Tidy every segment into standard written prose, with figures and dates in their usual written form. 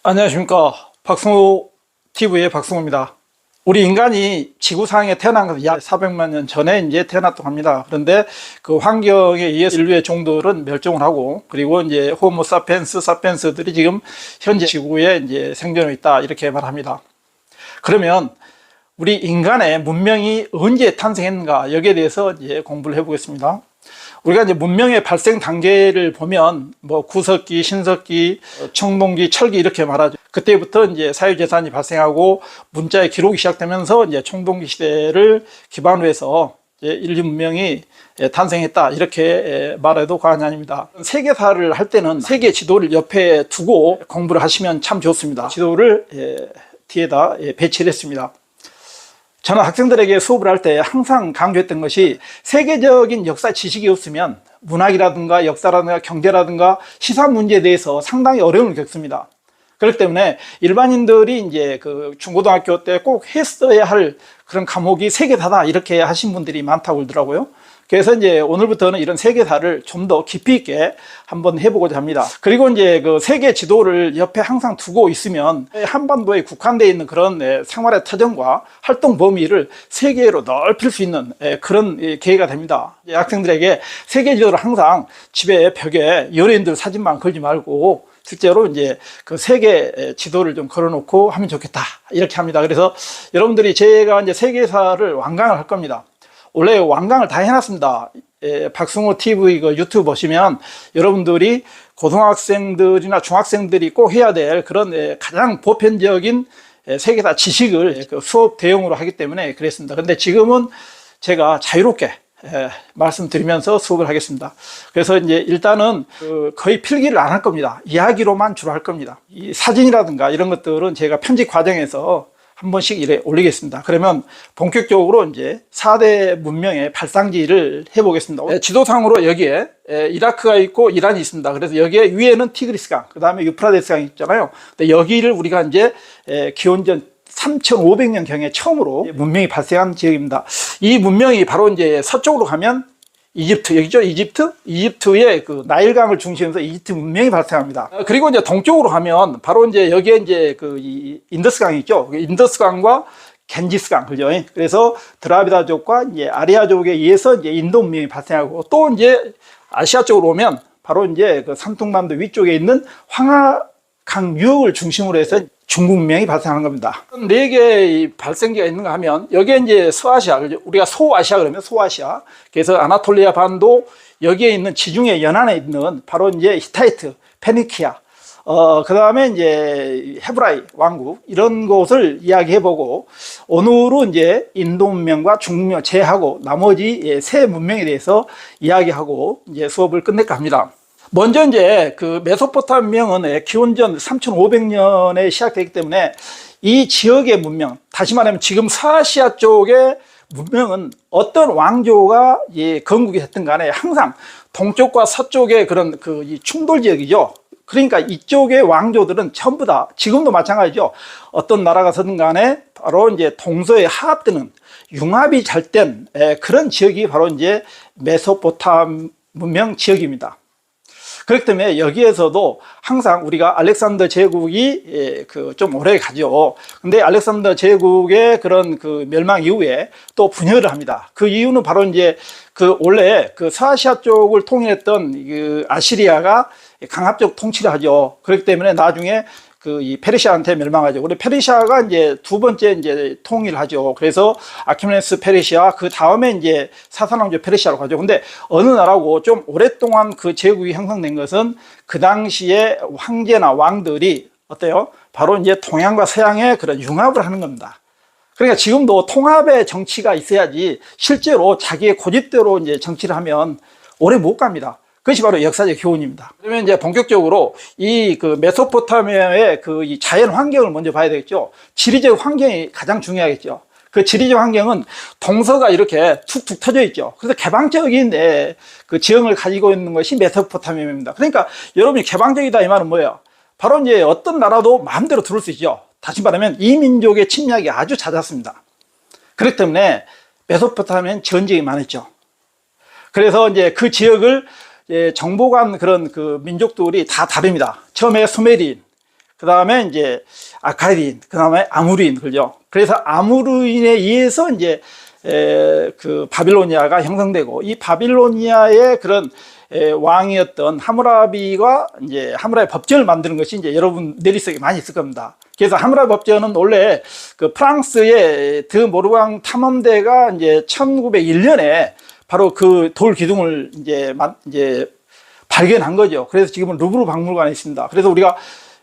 안녕하십니까. 박승호 TV의 박승호입니다. 우리 인간이 지구상에 태어난 것은 약 400만 년 전에 이제 태어났다고 합니다. 그런데 그 환경에 의해서 인류의 종들은 멸종을 하고, 그리고 이제 호모 사피엔스, 사피엔스들이 지금 현재 지구에 이제 생존해 있다, 이렇게 말합니다. 그러면 우리 인간의 문명이 언제 탄생했는가, 여기에 대해서 이제 공부를 해보겠습니다. 우리가 이제 문명의 발생 단계를 보면 뭐 구석기, 신석기, 청동기, 철기 이렇게 말하죠. 그때부터 이제 사유재산이 발생하고 문자의 기록이 시작되면서 이제 청동기 시대를 기반으로 해서 이제 인류 문명이 탄생했다, 이렇게 말해도 과언이 아닙니다. 세계사를 할 때는 세계 지도를 옆에 두고 공부를 하시면 참 좋습니다. 지도를 뒤에다 배치를 했습니다. 저는 학생들에게 수업을 할 때 항상 강조했던 것이, 세계적인 역사 지식이 없으면 문학이라든가 역사라든가 경제라든가 시사 문제에 대해서 상당히 어려움을 겪습니다. 그렇기 때문에 일반인들이 이제 그 중고등학교 때 꼭 했어야 할 그런 과목이 세계사다, 이렇게 하신 분들이 많다고 그러더라고요. 그래서 이제 오늘부터는 이런 세계사를 좀 더 깊이 있게 한번 해보고자 합니다. 그리고 이제 그 세계 지도를 옆에 항상 두고 있으면 한반도에 국한되어 있는 그런 생활의 터전과 활동 범위를 세계로 넓힐 수 있는 그런 계기가 됩니다. 학생들에게 세계 지도를 항상 집에 벽에 연예인들 사진만 걸지 말고 실제로 이제 그 세계 지도를 좀 걸어놓고 하면 좋겠다, 이렇게 합니다. 그래서 여러분들이 제가 이제 세계사를 완강을 할 겁니다. 원래 완강을 다 해놨습니다. 박승호 TV 그 유튜브 보시면 여러분들이 고등학생들이나 중학생들이 꼭 해야 될 그런 가장 보편적인 세계사 지식을 그 수업 대용으로 하기 때문에 그랬습니다. 근데 지금은 제가 자유롭게 말씀드리면서 수업을 하겠습니다. 그래서 이제 일단은 거의 필기를 안 할 겁니다. 이야기로만 주로 할 겁니다. 이 사진이라든가 이런 것들은 제가 편집 과정에서 한 번씩 이래 올리겠습니다. 그러면 본격적으로 이제 4대 문명의 발상지를 해보겠습니다. 지도상으로 여기에 이라크가 있고 이란이 있습니다. 그래서 여기에 위에는 티그리스강, 그 다음에 유프라데스강이 있잖아요. 근데 여기를 우리가 이제 기원전 3500년경에 처음으로 문명이 발생한 지역입니다. 이 문명이 바로 이제 서쪽으로 가면 이집트, 여기죠? 이집트의 그 나일강을 중심으로 이집트 문명이 발생합니다. 그리고 이제 동쪽으로 가면 바로 이제 여기에 이제 그 인더스강이 있죠. 인더스강과 겐지스강, 그죠? 그래서 드라비다족과 이제 아리아족에 의해서 이제 인도 문명이 발생하고, 또 이제 아시아 쪽으로 오면 바로 이제 그 산둥반도 위쪽에 있는 황하강 유역을 중심으로 해서 중국 문명이 발생하는 겁니다. 네 개의 발생지가 있는가 하면, 여기에 이제 서아시아, 우리가 소아시아 그러면 소아시아, 그래서 아나톨리아 반도, 여기에 있는 지중해 연안에 있는 바로 이제 히타이트, 페니키아, 그 다음에 이제 헤브라이 왕국, 이런 곳을 이야기해보고, 오늘은 이제 인도 문명과 중국 문명 제하고 나머지 세 문명에 대해서 이야기하고 이제 수업을 끝낼까 합니다. 먼저 이제 그 메소포타미아 문명은 기원전 3500년에 시작되기 때문에 이 지역의 문명, 다시 말하면 지금 서아시아 쪽의 문명은 어떤 왕조가 건국이 됐든 간에 항상 동쪽과 서쪽의 그런 그 충돌 지역이죠. 그러니까 이쪽의 왕조들은 전부 다 지금도 마찬가지죠. 어떤 나라가 서든 간에 바로 이제 동서에 하합되는 융합이 잘 된 그런 지역이 바로 이제 메소포타미아 문명 지역입니다. 그렇기 때문에 여기에서도 항상 우리가 알렉산더 제국이 좀 오래 가죠. 근데 알렉산더 제국의 그런 그 멸망 이후에 또 분열을 합니다. 그 이유는 바로 이제 그 원래 그 서아시아 쪽을 통일했던 그 아시리아가 강압적 통치를 하죠. 그렇기 때문에 나중에 그 이 페르시아한테 멸망하죠. 우리 페르시아가 이제 두 번째 이제 통일하죠. 그래서 아키메네스 페르시아, 그 다음에 이제 사사왕조 페르시아로 가죠. 근데 어느 나라고 좀 오랫동안 그 제국이 형성된 것은 그 당시에 황제나 왕들이 어때요? 바로 이제 동양과 서양의 그런 융합을 하는 겁니다. 그러니까 지금도 통합의 정치가 있어야지 실제로 자기의 고집대로 이제 정치를 하면 오래 못 갑니다. 그것이 바로 역사적 교훈입니다. 그러면 이제 본격적으로 이 그 메소포타미아의 그 이 자연 환경을 먼저 봐야 되겠죠. 지리적 환경이 가장 중요하겠죠. 그 지리적 환경은 동서가 이렇게 툭툭 터져 있죠. 그래서 개방적인 그 지형을 가지고 있는 것이 메소포타미아입니다. 그러니까 여러분이 개방적이다 이 말은 뭐예요? 바로 이제 어떤 나라도 마음대로 들어올 수 있죠. 다시 말하면 이 민족의 침략이 아주 잦았습니다. 그렇기 때문에 메소포타미아는 전쟁이 많았죠. 그래서 이제 그 지역을 정복한 그런 그 민족들이 다 다릅니다. 처음에 수메리인, 그 다음에 이제 아카디인, 그 다음에 아무르인, 그죠? 그래서 아무르인에 의해서 이제 그 바빌로니아가 형성되고, 이 바빌로니아의 그런 왕이었던 하무라비가 이제 하무라비 법전을 만드는 것이 이제 여러분 내리석에 많이 있을 겁니다. 그래서 하무라비 법전은 원래 그 프랑스의 드 모르강 탐험대가 이제 1901년에 바로 그 돌 기둥을 이제 발견한 거죠. 그래서 지금은 루브르 박물관에 있습니다. 그래서 우리가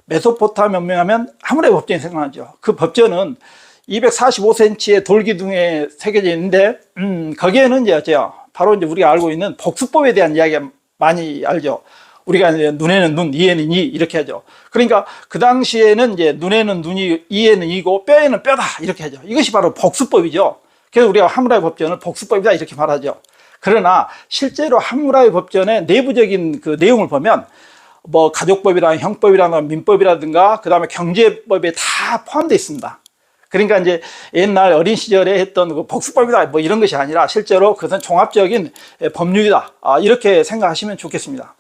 메소포타미아 문명하면 하무라비 법전이 생각나죠. 그 법전은 245cm의 돌 기둥에 새겨져 있는데, 거기에는 이제 어째요? 바로 이제 우리가 알고 있는 복수법에 대한 이야기가 많이 알죠. 우리가 이제 눈에는 눈, 이에는 이 이렇게 하죠. 그러니까 그 당시에는 이제 눈에는 눈이, 이에는 이고 뼈에는 뼈다 이렇게 하죠. 이것이 바로 복수법이죠. 그래서 우리가 하무라비 법전을 복수법이다 이렇게 말하죠. 그러나 실제로 하무라비 법전의 내부적인 그 내용을 보면 뭐 가족법이랑 형법이라든가 민법이라든가 그 다음에 경제법에 다 포함되어 있습니다. 그러니까 이제 옛날 어린 시절에 했던 그 복수법이다 뭐 이런 것이 아니라 실제로 그것은 종합적인 법률이다 이렇게 생각하시면 좋겠습니다.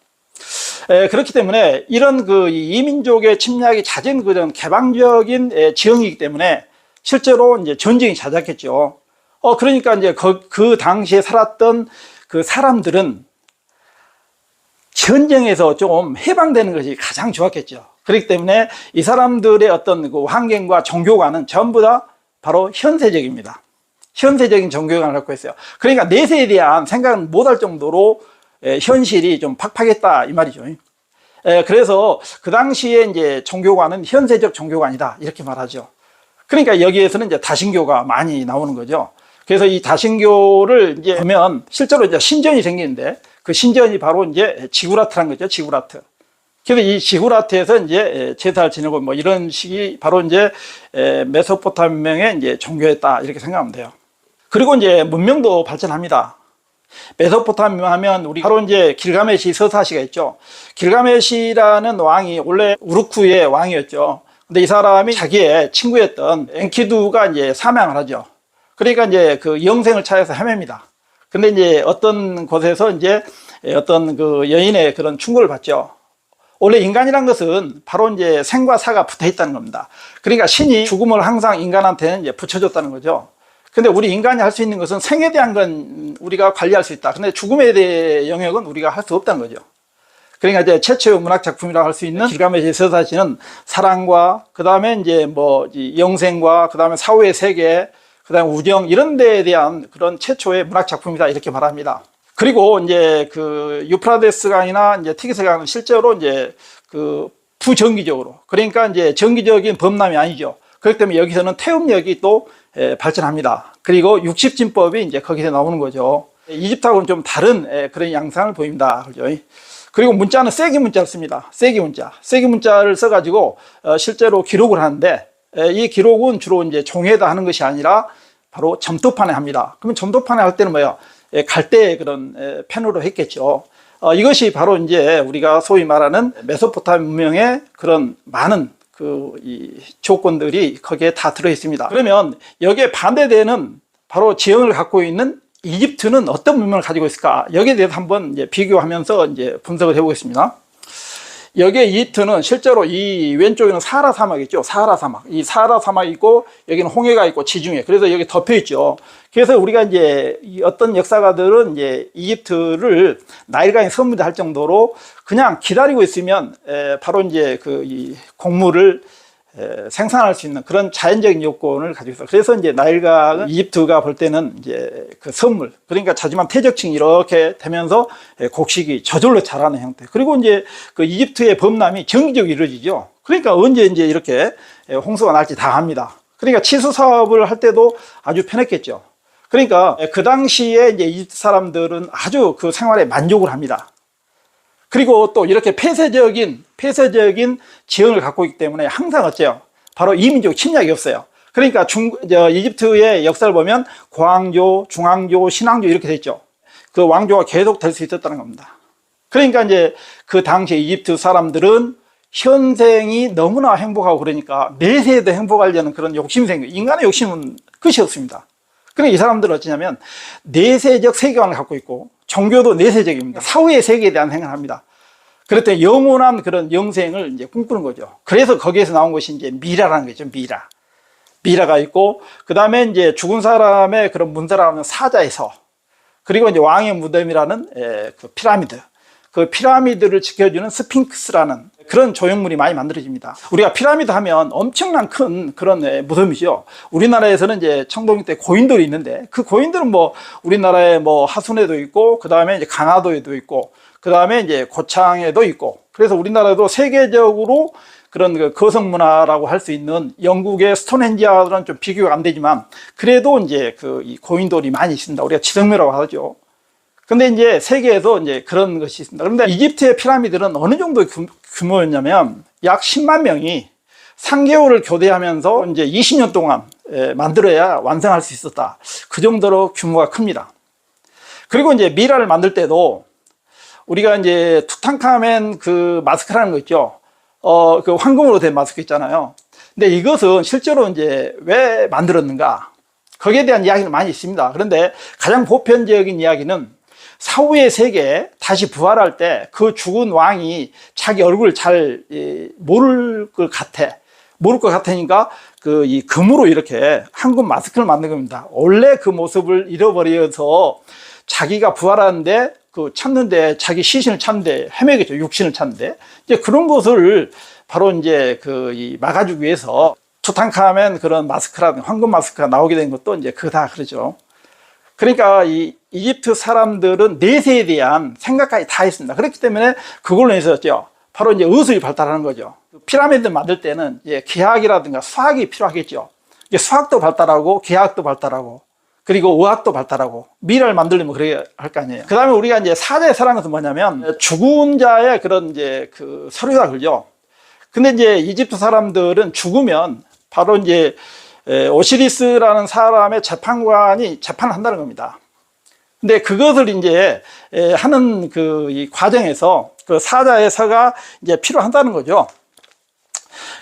그렇기 때문에 이런 그 이민족의 침략이 잦은 그런 개방적인 지형이기 때문에 실제로 이제 전쟁이 잦았겠죠. 그러니까 이제 그 당시에 살았던 그 사람들은 전쟁에서 좀 해방되는 것이 가장 좋았겠죠. 그렇기 때문에 이 사람들의 어떤 그 환경과 종교관은 전부 다 바로 현세적입니다. 현세적인 종교관을 갖고 있어요. 그러니까 내세에 대한 생각은 못할 정도로 현실이 좀 팍팍했다 이 말이죠. 그래서 그 당시에 이제 종교관은 현세적 종교관이다 이렇게 말하죠. 그러니까 여기에서는 이제 다신교가 많이 나오는 거죠. 그래서 이 다신교를 이제 보면 실제로 이제 신전이 생기는데 그 신전이 바로 이제 지구라트라는 거죠. 지구라트. 그래서 이 지구라트에서 이제 제사를 지내고 뭐 이런 식이 바로 이제 메소포타미아 문명의 이제 종교였다 이렇게 생각하면 돼요. 그리고 이제 문명도 발전합니다. 메소포타미아 하면 우리 바로 이제 길가메시 서사시가 있죠. 길가메시라는 왕이 원래 우르크의 왕이었죠. 근데 이 사람이 자기의 친구였던 엔키두가 이제 사명을 하죠. 그러니까 이제 그 영생을 찾아서 헤맵니다. 근데 이제 어떤 곳에서 이제 어떤 그 여인의 그런 충고를 받죠. 원래 인간이란 것은 바로 이제 생과 사가 붙어 있다는 겁니다. 그러니까 신이 죽음을 항상 인간한테는 이제 붙여줬다는 거죠. 근데 우리 인간이 할 수 있는 것은 생에 대한 건 우리가 관리할 수 있다. 근데 죽음에 대한 영역은 우리가 할 수 없다는 거죠. 그러니까 이제 최초의 문학 작품이라고 할 수 있는 길가메시 서사시는 사랑과 그 다음에 이제 뭐 영생과 그 다음에 사후의 세계 그 다음에 우정 이런 데에 대한 그런 최초의 문학 작품이다 이렇게 말합니다. 그리고 이제 그 유프라데스 강이나 이제 티그리스 강은 실제로 이제 그 부정기적으로 그러니까 이제 정기적인 범람이 아니죠. 그렇기 때문에 여기서는 태음력이 또 발전합니다. 그리고 육십진법이 이제 거기서 나오는 거죠. 이집트하고는 좀 다른 그런 양상을 보입니다. 그죠? 그리고 문자는 세기 문자를 씁니다. 세기 문자. 세기 문자를 써가지고 실제로 기록을 하는데 이 기록은 주로 이제 종이에다 하는 것이 아니라 바로 점토판에 합니다. 그러면 점토판에 할 때는 뭐예요? 갈대의 그런 펜으로 했겠죠. 이것이 바로 이제 우리가 소위 말하는 메소포타미아 문명의 그런 많은 이 조건들이 거기에 다 들어 있습니다. 그러면 여기에 반대되는 바로 지형을 갖고 있는 이집트는 어떤 문명을 가지고 있을까? 여기에 대해서 한번 이제 비교하면서 이제 분석을 해보겠습니다. 여기에 이집트는 실제로 이 왼쪽에는 사하라 사막이 있죠. 사하라 사막. 이 사하라 사막이 있고 여기는 홍해가 있고 지중해. 그래서 여기 덮여 있죠. 그래서 우리가 이제 어떤 역사가들은 이제 이집트를 나일강이 선무할 정도로 그냥 기다리고 있으면 바로 이제 이 곡물을 생산할 수 있는 그런 자연적인 요건을 가지고 있어요. 그래서 이제 나일강은 이집트가 볼 때는 이제 그 선물, 그러니까 자지만 퇴적층이 이렇게 되면서 곡식이 저절로 자라는 형태. 그리고 이제 그 이집트의 범람이 정기적으로 이루어지죠. 그러니까 언제 이제 이렇게 홍수가 날지 다 압니다. 그러니까 치수 사업을 할 때도 아주 편했겠죠. 그러니까 그 당시에 이제 이집트 사람들은 아주 그 생활에 만족을 합니다. 그리고 또 이렇게 폐쇄적인 지형을 갖고 있기 때문에 항상 어째요? 바로 이민족 침략이 없어요. 그러니까 이집트의 역사를 보면 고왕조, 중왕조, 신왕조 이렇게 돼 있죠. 그 왕조가 계속 될 수 있었다는 겁니다. 그러니까 이제 그 당시 이집트 사람들은 현생이 너무나 행복하고 그러니까 내세에도 행복하려는 그런 욕심이 생겨요. 인간의 욕심은 끝이 없습니다. 그러니까 이 사람들은 어찌냐면 내세적 세계관을 갖고 있고 종교도 내세적입니다. 사후의 세계에 대한 생각을 합니다. 그랬더니 영원한 그런 영생을 이제 꿈꾸는 거죠. 그래서 거기에서 나온 것이 이제 미라라는 거죠. 미라가 있고, 그 다음에 이제 죽은 사람의 그런 문사라고 하면 사자의 서, 그리고 이제 왕의 무덤이라는 그 피라미드, 그 피라미드를 지켜주는 스핑크스라는 그런 조형물이 많이 만들어집니다. 우리가 피라미드 하면 엄청난 큰 그런 무덤이죠. 우리나라에서는 이제 청동기 때 고인돌이 있는데, 그 고인돌은 뭐 우리나라에 뭐 하순에도 있고, 그 다음에 이제 강화도에도 있고, 그 다음에 이제 고창에도 있고, 그래서 우리나라도 세계적으로 그런 그 거성 문화라고 할 수 있는 영국의 스톤헨지와는 좀 비교가 안 되지만, 그래도 이제 그 이 고인돌이 많이 있습니다. 우리가 지성묘라고 하죠. 근데 이제 세계에도 이제 그런 것이 있습니다. 그런데 이집트의 피라미드는 어느 정도 규모였냐면, 약 10만 명이 3개월을 교대하면서 이제 20년 동안 만들어야 완성할 수 있었다. 그 정도로 규모가 큽니다. 그리고 이제 미라를 만들 때도 우리가 이제 투탕카멘 그 마스크라는 거 있죠. 그 황금으로 된 마스크 있잖아요. 근데 이것은 실제로 이제 왜 만들었는가? 거기에 대한 이야기는 많이 있습니다. 그런데 가장 보편적인 이야기는 사후의 세계에 다시 부활할 때 그 죽은 왕이 자기 얼굴을 잘 모를 것 같으니까 그 이 금으로 이렇게 황금 마스크를 만든 겁니다. 원래 그 모습을 잃어버려서 자기가 부활하는데 그 찾는데, 자기 시신을 찾는데 헤매겠죠. 육신을 찾는데. 이제 그런 것을 바로 이제 그 막아주기 위해서 투탕카멘 그런 마스크라든가 황금 마스크가 나오게 된 것도 이제 그다 그러죠. 그러니까 이 이집트 사람들은 내세에 대한 생각까지 다 했습니다. 그렇기 때문에 그걸로 했었죠. 바로 이제 의술이 발달하는 거죠. 피라미드 만들 때는 이제 계학이라든가 수학이 필요하겠죠. 수학도 발달하고 계학도 발달하고, 그리고 의학도 발달하고, 미라를 만들려면 그래야 할 거 아니에요. 그 다음에 우리가 이제 사자의 서라는 것은 뭐냐면, 죽은 자의 그런 이제 그 서류가 그죠. 근데 이제 이집트 사람들은 죽으면 바로 이제 오시리스라는 사람의 재판관이 재판을 한다는 겁니다. 근데 그것을 이제 하는 그 이 과정에서 그 사자의 서가 이제 필요한다는 거죠.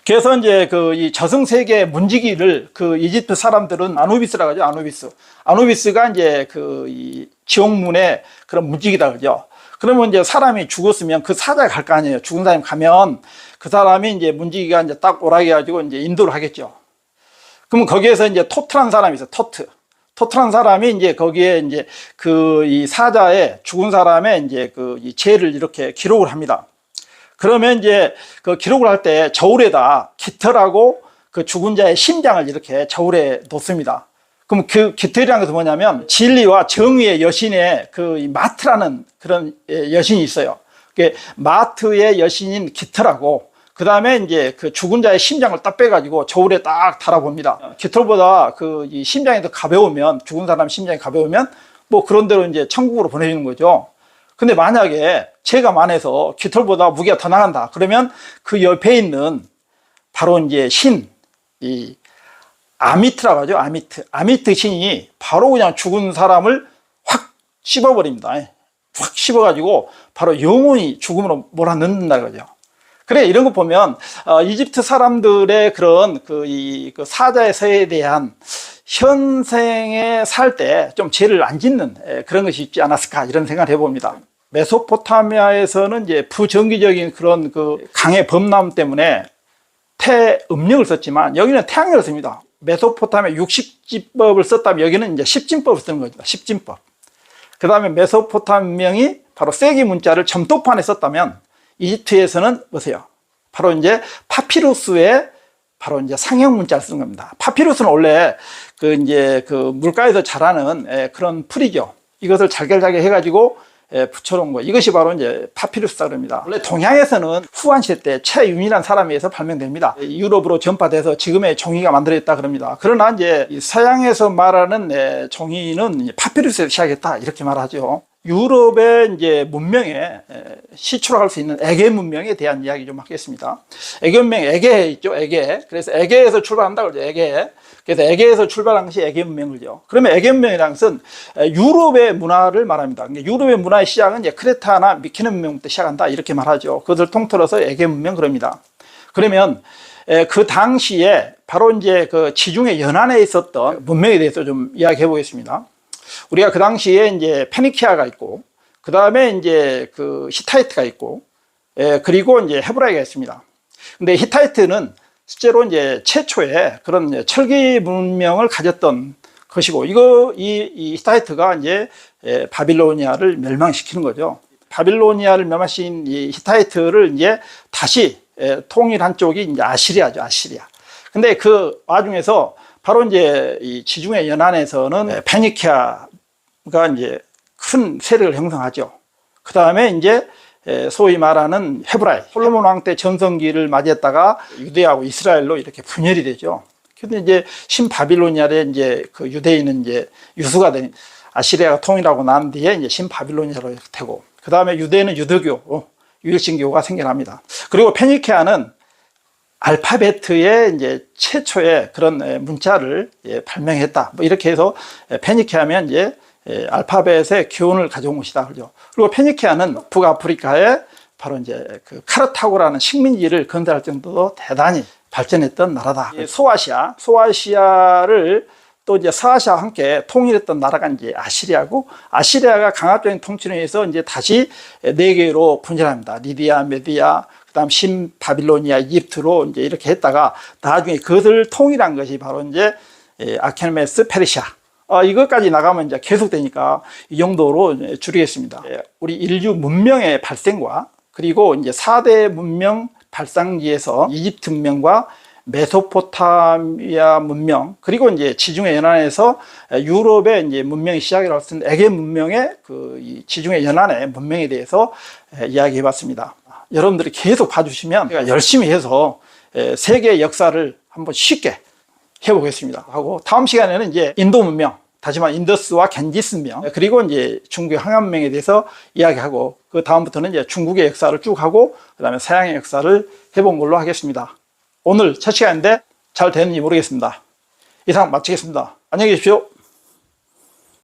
그래서 이제 그 이 저승세계 문지기를 그 이집트 사람들은 아누비스라고 하죠. 아누비스가 이제 그 이 지옥문의 그런 문지기다 그죠. 그러면 이제 사람이 죽었으면 그 사자가 갈 거 아니에요. 죽은 사람이 가면 그 사람이 이제 문지기가 이제 딱 오라게 해가지고 이제 인도를 하겠죠. 그러면 거기에서 이제 토트란 사람이 있어요. 토트란 사람이 이제 거기에 이제 그 이 사자의 죽은 사람의 이제 그 이 죄를 이렇게 기록을 합니다. 그러면 이제 그 기록을 할 때 저울에다 깃털하고 그 죽은 자의 심장을 이렇게 저울에 놓습니다. 그럼 그 깃털이라는 것은 뭐냐면 진리와 정의의 여신의 그 마트라는 그런 여신이 있어요. 그 마트의 여신인 깃털하고, 그 다음에 이제 그 죽은 자의 심장을 딱 빼가지고 저울에 딱 달아봅니다. 깃털보다 그 이 심장이 더 가벼우면, 죽은 사람 심장이 가벼우면 뭐 그런 대로 이제 천국으로 보내주는 거죠. 근데 만약에 죄가 많아서 깃털보다 무게가 더 나간다. 그러면 그 옆에 있는 바로 이제 이 아미트라고 하죠. 아미트 신이 바로 그냥 죽은 사람을 확 씹어버립니다. 확 씹어가지고 바로 영원히 죽음으로 몰아넣는다 거죠. 그래, 이런 거 보면 이집트 사람들의 그런 그 사자의 서에 대한 현생에 살 때 좀 죄를 안 짓는 그런 것이 있지 않았을까, 이런 생각을 해봅니다. 메소포타미아에서는 이제 부정기적인 그런 그 강의 범람 때문에 태음력을 썼지만 여기는 태양력을 씁니다. 메소포타미아 60지법을 썼다면 여기는 이제 10진법을 쓰는 거죠. 10진법. 그 다음에 메소포타미아명이 바로 세기 문자를 점토판에 썼다면 이집트에서는 보세요. 바로 이제 파피루스에 바로 이제 상형 문자를 쓰는 겁니다. 파피루스는 원래 그 이제 그 물가에서 자라는 그런 풀이죠. 이것을 잘게 해가지고 붙여놓은 거. 이것이 바로 이제 파피루스라고 합니다. 원래 동양에서는 후한시대 때 최유일한 사람에 의해서 발명됩니다. 유럽으로 전파돼서 지금의 종이가 만들어졌다 그럽니다. 그러나 이제 서양에서 말하는 종이는 파피루스에서 시작했다, 이렇게 말하죠. 유럽의 이제 문명에 시초할 수 있는 에게 문명에 대한 이야기 좀 하겠습니다. 에게 문명, 에게 있죠, 에게. 그래서 에게에서 출발한다고 그러죠, 에게. 그래서 에게에서 출발한 것이 에게 문명이죠. 그러면 에게 문명이라는 것은 유럽의 문화를 말합니다. 유럽의 문화의 시작은 이제 크레타나 미케네 문명부터 시작한다, 이렇게 말하죠. 그것을 통틀어서 에게 문명 그럽니다. 그러면 그 당시에 바로 이제 그 지중해 연안에 있었던 문명에 대해서 좀 이야기해 보겠습니다. 우리가 그 당시에 이제 페니키아가 있고, 그 다음에 이제 그 히타이트가 있고, 그리고 이제 헤브라이가 있습니다. 근데 히타이트는 실제로 이제 최초의 그런 철기 문명을 가졌던 것이고, 이 히타이트가 이제 바빌로니아를 멸망시키는 거죠. 바빌로니아를 멸망시킨 이 히타이트를 이제 다시 통일한 쪽이 이제 아시리아죠, 아시리아. 근데 그 와중에서 바로 이제 이 지중해 연안에서는 페니키아가 이제 큰 세력을 형성하죠. 그 다음에 이제 소위 말하는 헤브라이, 솔로몬 왕 때 전성기를 맞이했다가 유대하고 이스라엘로 이렇게 분열이 되죠. 근데 이제 신바빌로니아의 이제 그 유대인은 이제 유수가 된 아시리아가 통일하고 난 뒤에 이제 신바빌로니아로 되고, 그 다음에 유대는 유대교, 유일신교가 생겨납니다. 그리고 페니키아는 알파베트의 이제 최초의 그런 문자를 발명했다. 뭐 이렇게 해서 페니키아면 이제 알파벳의 기원을 가져온 것이다. 그죠. 그리고 페니키아는 북아프리카에 바로 이제 그 카르타고라는 식민지를 건설할 정도로 대단히 발전했던 나라다. 소아시아를 또 이제 서아시아와 함께 통일했던 나라가 이제 아시리아고, 아시리아가 강압적인 통치에 의해서 이제 다시 네 개로 분열합니다. 리디아, 메디아, 그다음 신바빌로니아, 이집트로 이제 이렇게 했다가 나중에 그것을 통일한 것이 바로 이제 아케메네스 페르시아. 이것까지 나가면 이제 계속되니까 이 정도로 줄이겠습니다. 우리 인류 문명의 발생과 그리고 이제 4대 문명 발상지에서 이집트 문명과 메소포타미아 문명, 그리고 이제 지중해 연안에서 유럽의 이제 문명이 시작이라고 했던 에게 문명의 이 지중해 연안의 문명에 대해서 이야기해 봤습니다. 여러분들이 계속 봐주시면 제가 열심히 해서 세계 역사를 한번 쉽게 해보겠습니다. 하고 다음 시간에는 이제 인도 문명, 다시 말해 인더스와 겐지스 문명, 그리고 이제 중국의 황해문명에 대해서 이야기하고, 그 다음부터는 이제 중국의 역사를 쭉 하고, 그 다음에 서양의 역사를 해본 걸로 하겠습니다. 오늘 첫 시간인데 잘 되는지 모르겠습니다. 이상 마치겠습니다. 안녕히 계십시오.